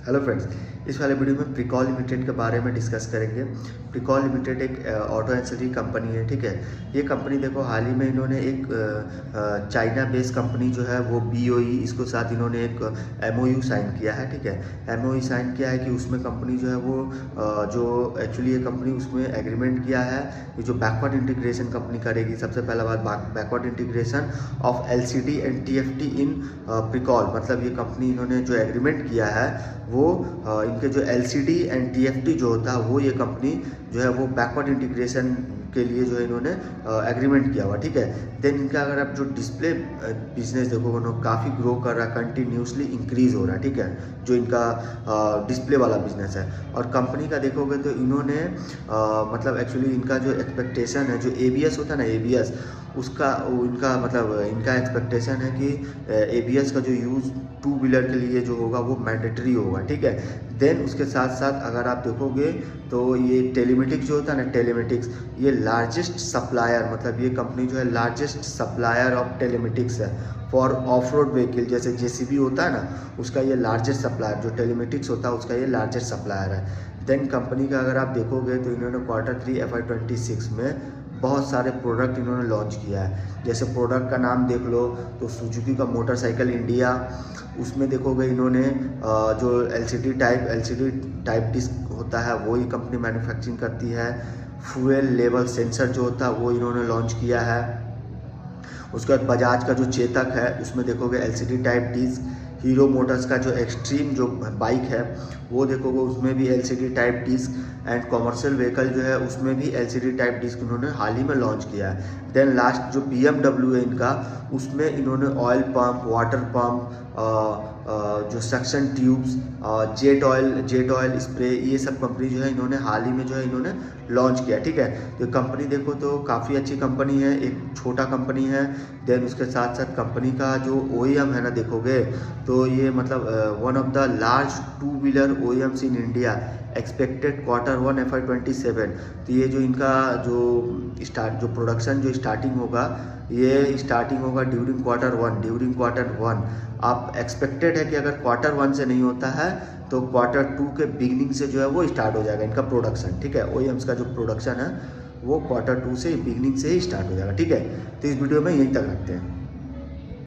Hello friends, इस वाले video में प्रिकॉल लिमिटेड के बारे में डिस्कस करेंगे। प्रिकॉल लिमिटेड एक ऑटो एंसिलरी कंपनी है, ठीक है। ये कंपनी देखो हाल ही में इन्होंने एक चाइना बेस्ड कंपनी जो है वो BOE इसको साथ इन्होंने एक MOU साइन किया है, ठीक है। MOU साइन किया है कि उसमें कंपनी जो है वो जो एक्चुअली ये कंपनी उसमें एग्रीमेंट किया है कि जो बैकवर्ड इंटीग्रेशन कंपनी करेगी। सबसे पहला बात backward integration of LCD and TFT इन प्रिकॉल, मतलब ये कंपनी इन्होंने जो एग्रीमेंट किया है वो इनके जो LCD एंड TFT जो होता है वो ये कंपनी जो है वो बैकवर्ड इंटीग्रेशन के लिए जो है इन्होंने एग्रीमेंट किया हुआ, ठीक है। देन इनका अगर आप जो डिस्प्ले बिजनेस देखोगे ना काफ़ी ग्रो कर रहा है, कंटिन्यूसली इंक्रीज हो रहा है, ठीक है, जो इनका डिस्प्ले वाला बिजनेस है। और कंपनी का देखोगे तो इन्होंने मतलब एक्चुअली इनका जो एक्सपेक्टेशन है, जो ABS होता है ना, ABS उसका इनका मतलब इनका एक्सपेक्टेशन है कि ABS का जो यूज़ टू व्हीलर के लिए जो होगा वो मैंडेटरी होगा, ठीक है। देन उसके साथ साथ अगर आप देखोगे तो ये टेलीमेटिक्स जो होता है ना, टेलीमेटिक्स ये लार्जेस्ट सप्लायर, मतलब ये कंपनी जो है लार्जेस्ट सप्लायर ऑफ टेलीमेटिक्स है फॉर ऑफ रोड व्हीकल। जैसे JCB होता है ना, उसका ये लार्जेस्ट सप्लायर, जो टेलीमेटिक्स होता है उसका ये लार्जेस्ट सप्लायर है। देन कंपनी का अगर आप देखोगे तो इन्होंने Q3 FY26 में बहुत सारे प्रोडक्ट इन्होंने लॉन्च किया है। जैसे प्रोडक्ट का नाम देख लो तो सुजुकी का मोटरसाइकिल इंडिया, उसमें देखोगे इन्होंने जो LCD टाइप डिस्क होता है वो ये कंपनी मैन्युफैक्चरिंग करती है। फ्यूल लेवल सेंसर जो होता है वो इन्होंने लॉन्च किया है। उसके बाद बजाज का जो चेतक है उसमें देखोगे LCD type disc. Hero motors का जो एक्सट्रीम जो बाइक है वो देखोगे उसमें भी LCD type disc. And commercial vehicle जो है उसमें भी LCD टाइप डिस्क उन्होंने हाल ही में लॉन्च किया है। देन लास्ट जो BMW है इनका, उसमें इन्होंने ऑयल पंप, वाटर पंप, जो suction tubes, jet oil spray, ये सब कंपनी जो है इन्होंने हाल ही में जो है इन्होंने लॉन्च किया, ठीक है। तो कंपनी देखो तो काफ़ी अच्छी कंपनी है, एक छोटा कंपनी है। देन उसके साथ साथ कंपनी का जो OEM है ना देखोगे तो ये मतलब one of the large two wheeler OEMs in India, expected Q1 FY27। तो ये जो इनका जो प्रोडक्शन जो स्टार्टिंग होगा, ये स्टार्टिंग होगा ड्यूरिंग Q1। आप एक्सपेक्टेड है कि अगर Q1 से नहीं होता है तो Q2 के बिगनिंग से जो है वो स्टार्ट हो जाएगा इनका प्रोडक्शन, ठीक है। OEMs का जो प्रोडक्शन है वो Q2 से बिगनिंग से ही स्टार्ट हो जाएगा, ठीक है। तो इस वीडियो में यहीं तक रखते हैं।